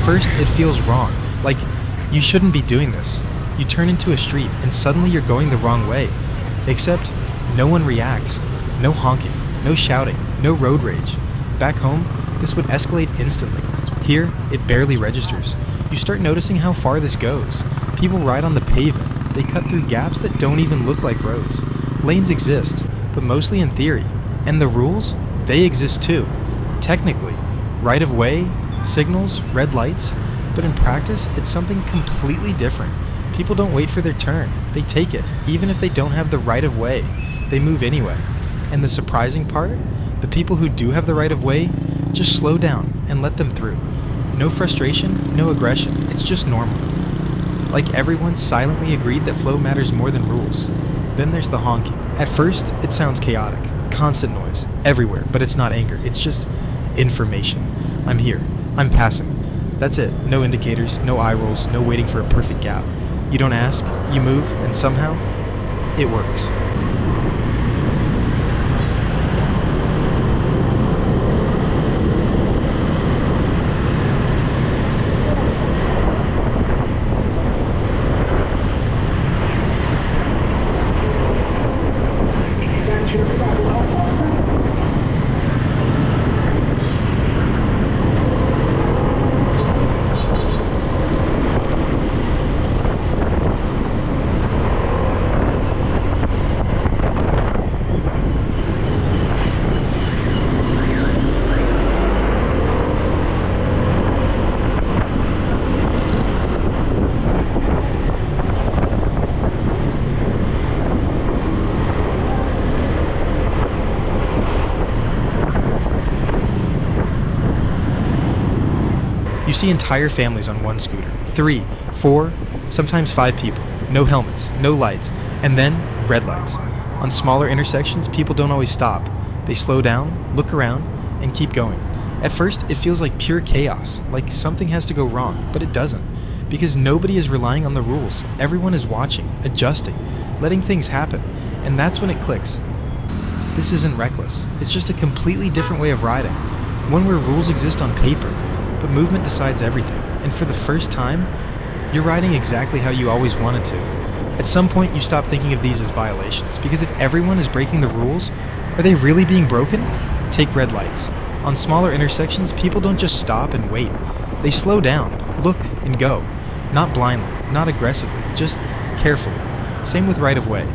first, it feels wrong, like you shouldn't be doing this. You turn into a street and suddenly you're going the wrong way. Except no one reacts. No honking, no shouting, no road rage. Back home, this would escalate instantly. Here, it barely registers. You start noticing how far this goes. People ride on the pavement. They cut through gaps that don't even look like roads. Lanes exist, but mostly in theory. And the rules? They exist too. Technically, right of way, signals, red lights. But in practice, it's something completely different. People don't wait for their turn. They take it, even if they don't have the right of way. They move anyway. And the surprising part? The people who do have the right of way just slow down and let them through. No frustration, no aggression. It's just normal. Like everyone silently agreed that flow matters more than rules. Then there's the honking. At first, it sounds chaotic. Constant noise, everywhere, but it's not anger. It's just information. I'm here. I'm passing. That's it. No indicators, no eye rolls, no waiting for a perfect gap. You don't ask, you move, and somehow, it works. You see entire families on one scooter, 3, 4, sometimes 5 people, no helmets, no lights, and then red lights. On smaller intersections, people don't always stop. They slow down, look around, and keep going. At first, it feels like pure chaos, like something has to go wrong, but it doesn't, because nobody is relying on the rules. Everyone is watching, adjusting, letting things happen, and that's when it clicks. This isn't reckless. It's just a completely different way of riding, one where rules exist on paper. But movement decides everything, and for the first time, you're riding exactly how you always wanted to. At some point, you stop thinking of these as violations, because if everyone is breaking the rules, are they really being broken? Take red lights. On smaller intersections, people don't just stop and wait. They slow down, look, and go. Not blindly, not aggressively, just carefully. Same with right of way.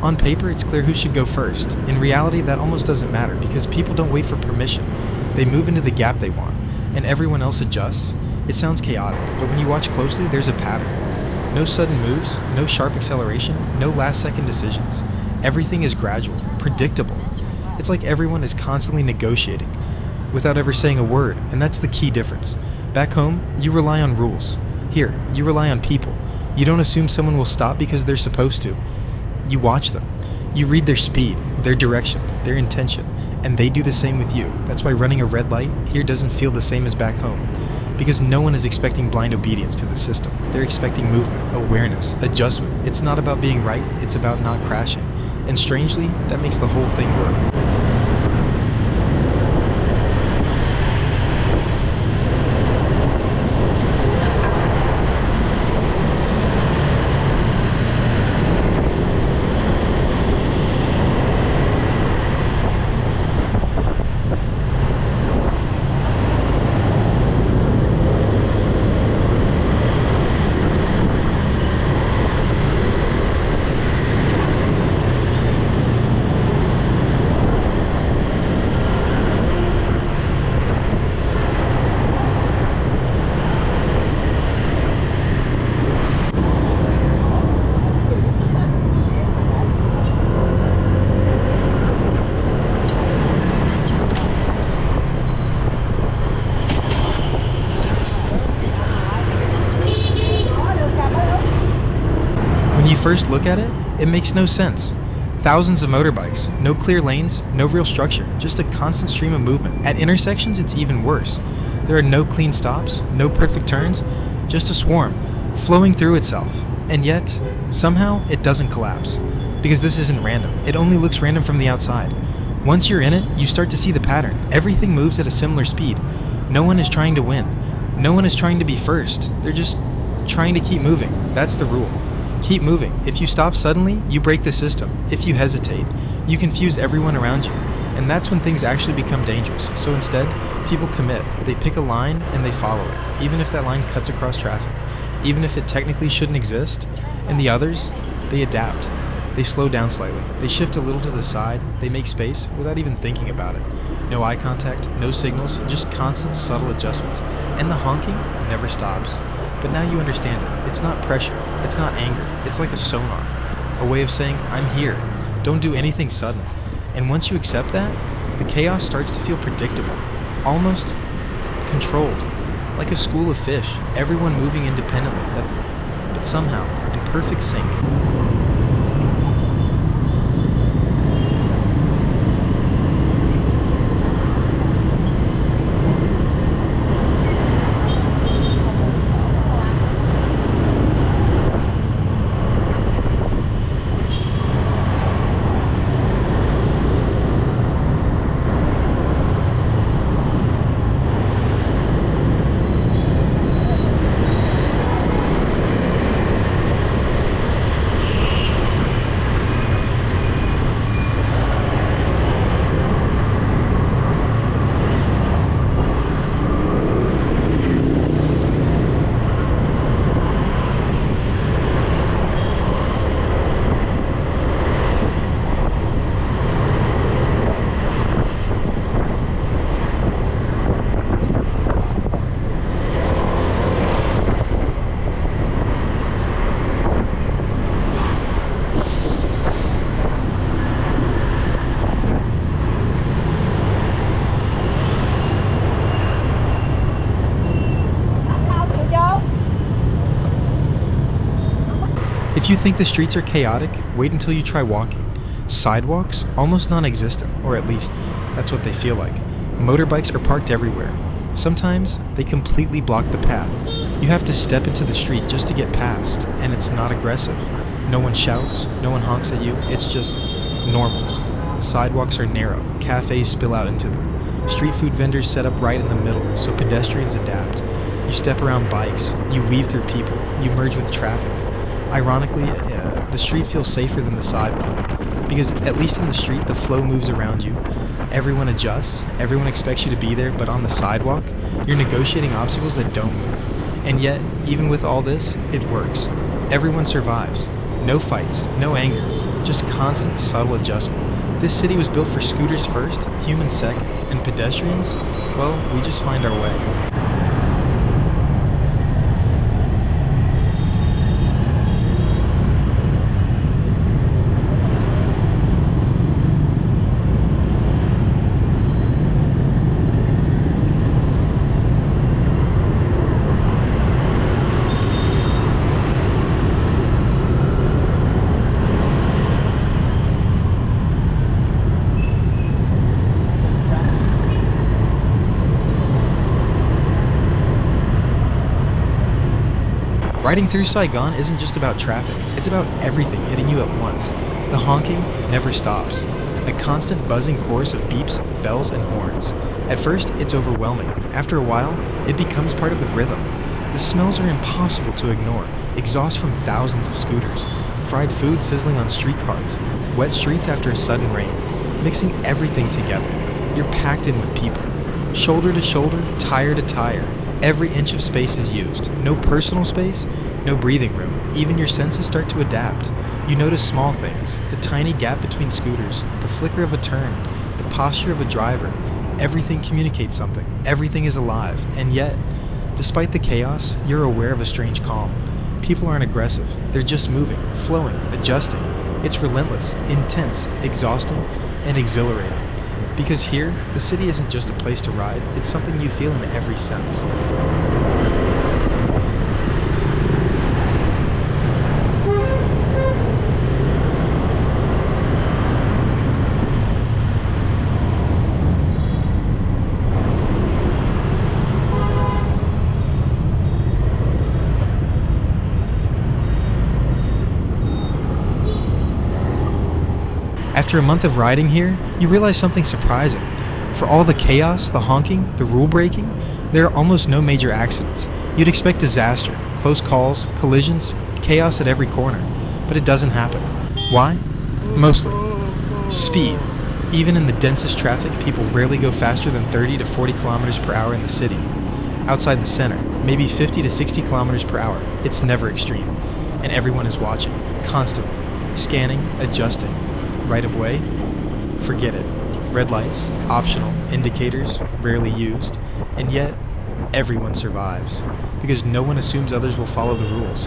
On paper, it's clear who should go first. In reality, that almost doesn't matter, because people don't wait for permission. They move into the gap they want, and everyone else adjusts. It sounds chaotic, but when you watch closely, there's a pattern. No sudden moves, no sharp acceleration, no last-second decisions. Everything is gradual, predictable. It's like everyone is constantly negotiating without ever saying a word, and that's the key difference. Back home, you rely on rules. Here, you rely on people. You don't assume someone will stop because they're supposed to. You watch them. You read their speed, their direction, their intention, and they do the same with you. That's why running a red light here doesn't feel the same as back home, because no one is expecting blind obedience to the system. They're expecting movement, awareness, adjustment. It's not about being right, it's about not crashing. And strangely, that makes the whole thing work. First look at it, it makes no sense. Thousands of motorbikes, no clear lanes, no real structure, just a constant stream of movement. At intersections, it's even worse. There are no clean stops, no perfect turns, just a swarm, flowing through itself. And yet, somehow, it doesn't collapse. Because this isn't random, it only looks random from the outside. Once you're in it, you start to see the pattern. Everything moves at a similar speed. No one is trying to win. No one is trying to be first. They're just trying to keep moving. That's the rule. Keep moving. If you stop suddenly, you break the system. If you hesitate, you confuse everyone around you. And that's when things actually become dangerous. So instead, people commit. They pick a line and they follow it, even if that line cuts across traffic, even if it technically shouldn't exist. And the others, they adapt. They slow down slightly. They shift a little to the side. They make space without even thinking about it. No eye contact, no signals, just constant subtle adjustments. And the honking never stops. But now you understand it. It's not pressure. It's not anger. It's like a sonar. A way of saying, I'm here. Don't do anything sudden. And once you accept that, the chaos starts to feel predictable. Almost controlled. Like a school of fish. Everyone moving independently, but somehow in perfect sync. If you think the streets are chaotic, wait until you try walking. Sidewalks, almost non-existent, or at least that's what they feel like. Motorbikes are parked everywhere. Sometimes they completely block the path. You have to step into the street just to get past, and it's not aggressive. No one shouts, no one honks at you, it's just normal. Sidewalks are narrow, cafes spill out into them. Street food vendors set up right in the middle, so pedestrians adapt. You step around bikes, you weave through people, you merge with traffic. Ironically, the street feels safer than the sidewalk, because at least in the street, the flow moves around you. Everyone adjusts, everyone expects you to be there, but on the sidewalk, you're negotiating obstacles that don't move. And yet, even with all this, it works. Everyone survives. No fights, no anger, just constant, subtle adjustment. This city was built for scooters first, humans second, and pedestrians, well, we just find our way. Riding through Saigon isn't just about traffic, it's about everything hitting you at once. The honking never stops. A constant buzzing chorus of beeps, bells, and horns. At first, it's overwhelming. After a while, it becomes part of the rhythm. The smells are impossible to ignore. Exhaust from thousands of scooters. Fried food sizzling on street carts. Wet streets after a sudden rain. Mixing everything together. You're packed in with people. Shoulder to shoulder, tire to tire. Every inch of space is used. No personal space, no breathing room. Even your senses start to adapt. You notice small things, the tiny gap between scooters, the flicker of a turn, the posture of a driver. Everything communicates something. Everything is alive. And yet, despite the chaos, you're aware of a strange calm. People aren't aggressive. They're just moving, flowing, adjusting. It's relentless, intense, exhausting, and exhilarating. Because here, the city isn't just a place to ride, it's something you feel in every sense. After a month of riding here, you realize something surprising. For all the chaos, the honking, the rule breaking, there are almost no major accidents. You'd expect disaster, close calls, collisions, chaos at every corner, but it doesn't happen. Why? Mostly speed. Even in the densest traffic, people rarely go faster than 30 to 40 kilometers per hour in the city. Outside the center, maybe 50 to 60 kilometers per hour. It's never extreme. And everyone is watching, constantly, scanning, adjusting. Right of way? Forget it. Red lights, optional, indicators, rarely used, and yet, everyone survives, because no one assumes others will follow the rules.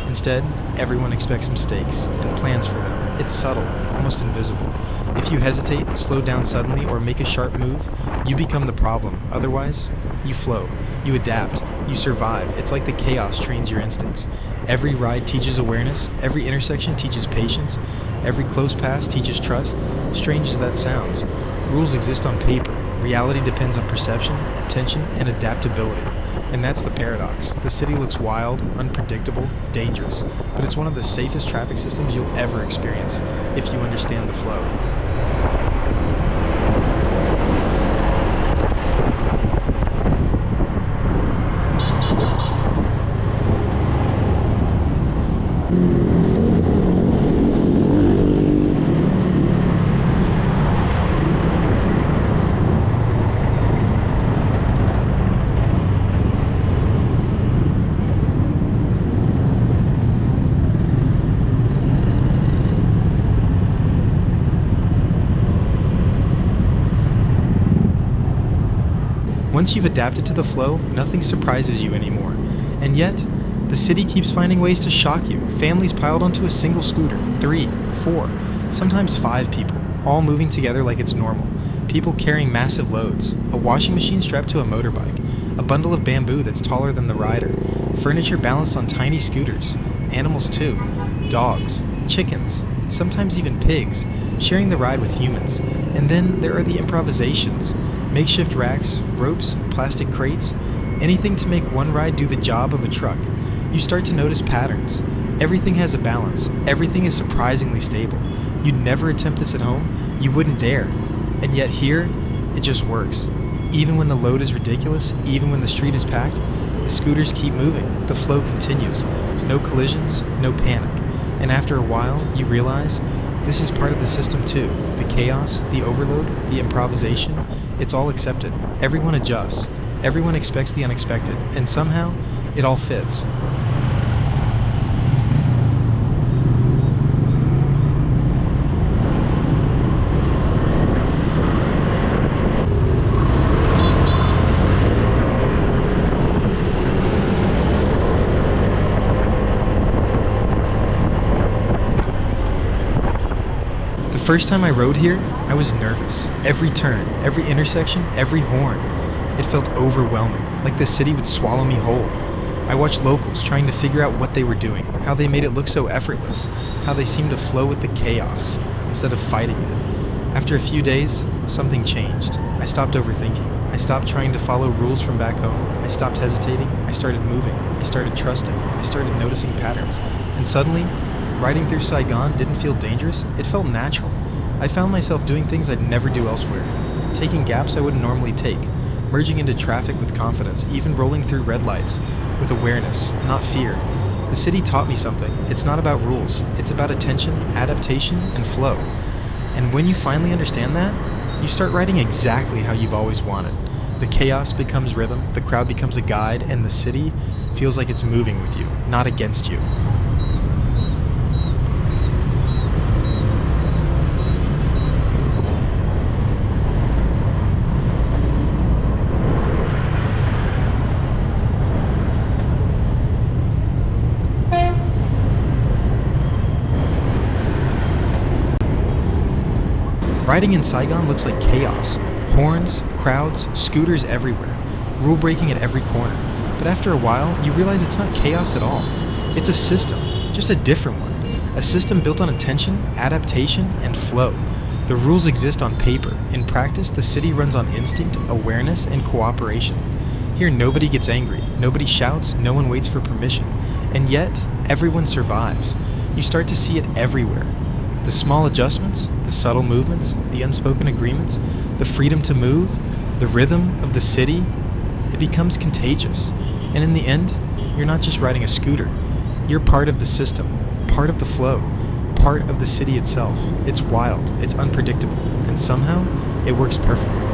Instead, everyone expects mistakes and plans for them. It's subtle, almost invisible. If you hesitate, slow down suddenly, or make a sharp move, you become the problem. Otherwise, you flow, you adapt, you survive. It's like the chaos trains your instincts. Every ride teaches awareness, every intersection teaches patience, every close pass teaches trust. Strange as that sounds, rules exist on paper. Reality depends on perception, attention, and adaptability. And that's the paradox. The city looks wild, unpredictable, dangerous, but it's one of the safest traffic systems you'll ever experience if you understand the flow. Once you've adapted to the flow, nothing surprises you anymore. And yet, the city keeps finding ways to shock you. Families piled onto a single scooter, 3, 4, sometimes 5 people, all moving together like it's normal. People carrying massive loads, a washing machine strapped to a motorbike, a bundle of bamboo that's taller than the rider, furniture balanced on tiny scooters, animals too, dogs, chickens, sometimes even pigs, sharing the ride with humans. And then there are the improvisations. Makeshift racks, ropes, plastic crates, anything to make one ride do the job of a truck. You start to notice patterns. Everything has a balance. Everything is surprisingly stable. You'd never attempt this at home. You wouldn't dare. And yet here, it just works. Even when the load is ridiculous, even when the street is packed, the scooters keep moving. The flow continues. No collisions, no panic. And after a while, you realize this is part of the system too. The chaos, the overload, the improvisation, it's all accepted. Everyone adjusts. Everyone expects the unexpected. And somehow, it all fits. The first time I rode here, I was nervous. Every turn, every intersection, every horn. It felt overwhelming, like the city would swallow me whole. I watched locals trying to figure out what they were doing, how they made it look so effortless, how they seemed to flow with the chaos instead of fighting it. After a few days, something changed. I stopped overthinking. I stopped trying to follow rules from back home. I stopped hesitating. I started moving. I started trusting. I started noticing patterns. And suddenly, riding through Saigon didn't feel dangerous, it felt natural. I found myself doing things I'd never do elsewhere, taking gaps I wouldn't normally take, merging into traffic with confidence, even rolling through red lights with awareness, not fear. The city taught me something. It's not about rules, it's about attention, adaptation, and flow. And when you finally understand that, you start riding exactly how you've always wanted. The chaos becomes rhythm, the crowd becomes a guide, and the city feels like it's moving with you, not against you. Riding in Saigon looks like chaos. Horns, crowds, scooters everywhere, rule breaking at every corner. But after a while, you realize it's not chaos at all. It's a system, just a different one. A system built on attention, adaptation, and flow. The rules exist on paper. In practice, the city runs on instinct, awareness, and cooperation. Here, nobody gets angry, nobody shouts, no one waits for permission. And yet, everyone survives. You start to see it everywhere. The small adjustments, the subtle movements, the unspoken agreements, the freedom to move, the rhythm of the city, it becomes contagious. And in the end, you're not just riding a scooter. You're part of the system, part of the flow, part of the city itself. It's wild, it's unpredictable, and somehow it works perfectly.